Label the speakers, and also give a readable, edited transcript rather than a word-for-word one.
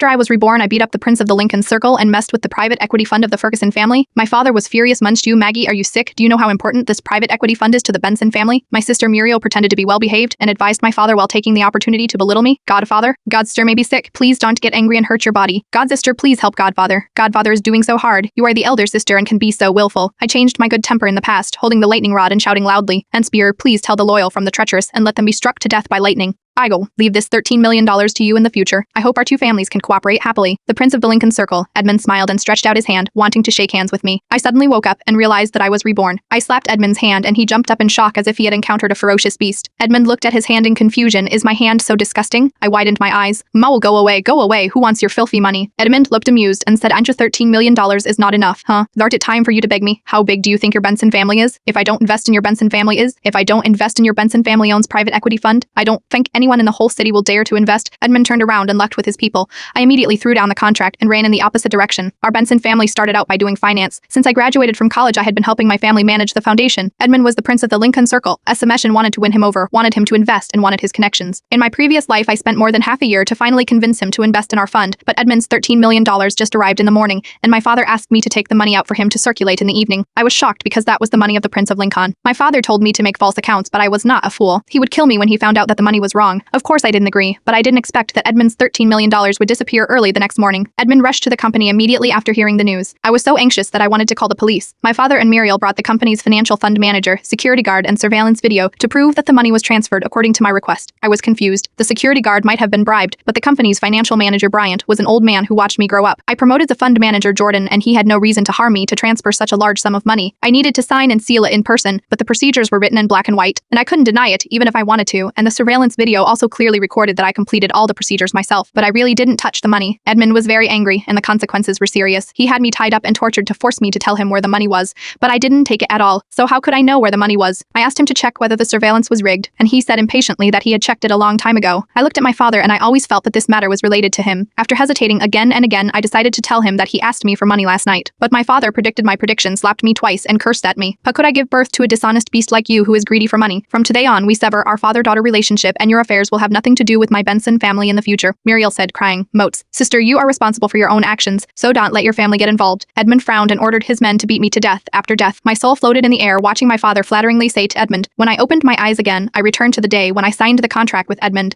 Speaker 1: After I was reborn, I beat up the prince of the Lincoln Circle and messed with the private equity fund of the Ferguson family. My father was furious. Munched you, Maggie, are you sick? Do you know how important this private equity fund is to the Benson family? My sister Muriel pretended to be well-behaved and advised my father while taking the opportunity to belittle me. Godfather, Godster may be sick. Please don't get angry and hurt your body. Godsister, please help Godfather. Godfather is doing so hard. You are the elder sister and can be so willful. I changed my good temper in the past, holding the lightning rod and shouting loudly, and Spear, please tell the loyal from the treacherous and let them be struck to death by lightning. I will leave this $13 million to you in the future. I hope our two families can cooperate happily. The Prince of the Lincoln Circle, Edmund smiled and stretched out his hand, wanting to shake hands with me. I suddenly woke up and realized that I was reborn. I slapped Edmund's hand and he jumped up in shock as if he had encountered a ferocious beast. Edmund looked at his hand in confusion. Is my hand so disgusting? I widened my eyes. Maul, go away, who wants your filthy money? Edmund looked amused and said, Anja, $13 million is not enough, huh? Thart it time for you to beg me? How big do you think your Benson family is? If I don't invest in your Benson family owns private equity fund, I don't think anyone in the whole city will dare to invest. Edmund turned around and left with his people. I immediately threw down the contract and ran in the opposite direction. Our Benson family started out by doing finance. Since I graduated from college, I had been helping my family manage the foundation. Edmund was the prince of the Lincoln Circle. Semeshin wanted to win him over, wanted him to invest, and wanted his connections. In my previous life, I spent more than half a year to finally convince him to invest in our fund, but Edmund's $13 million just arrived in the morning, and my father asked me to take the money out for him to circulate in the evening. I was shocked because that was the money of the Prince of Lincoln. My father told me to make false accounts, but I was not a fool. He would kill me when he found out that the money was wrong. Of course I didn't agree, but I didn't expect that Edmund's $13 million would disappear early the next morning. Edmund rushed to the company immediately after hearing the news. I was so anxious that I wanted to call the police. My father and Muriel brought the company's financial fund manager, security guard, and surveillance video to prove that the money was transferred according to my request. I was confused. The security guard might have been bribed, but the company's financial manager, Bryant, was an old man who watched me grow up. I promoted the fund manager, Jordan, and he had no reason to harm me to transfer such a large sum of money. I needed to sign and seal it in person, but the procedures were written in black and white, and I couldn't deny it even if I wanted to, and the surveillance video also clearly recorded that I completed all the procedures myself, but I really didn't touch the money. Edmund was very angry, and the consequences were serious. He had me tied up and tortured to force me to tell him where the money was, but I didn't take it at all, so how could I know where the money was? I asked him to check whether the surveillance was rigged, and he said impatiently that he had checked it a long time ago. I looked at my father and I always felt that this matter was related to him. After hesitating again and again, I decided to tell him that he asked me for money last night. But my father predicted my prediction, slapped me twice, and cursed at me. How could I give birth to a dishonest beast like you who is greedy for money? From today on, we sever our father-daughter relationship and your affairs will have nothing to do with my Benson family in the future. Muriel said, crying. Moats, sister, you are responsible for your own actions, so don't let your family get involved. Edmund frowned and ordered his men to beat me to death. After death, my soul floated in the air, watching my father flatteringly say to Edmund. When I opened my eyes again, I returned to the day when I signed the contract with Edmund.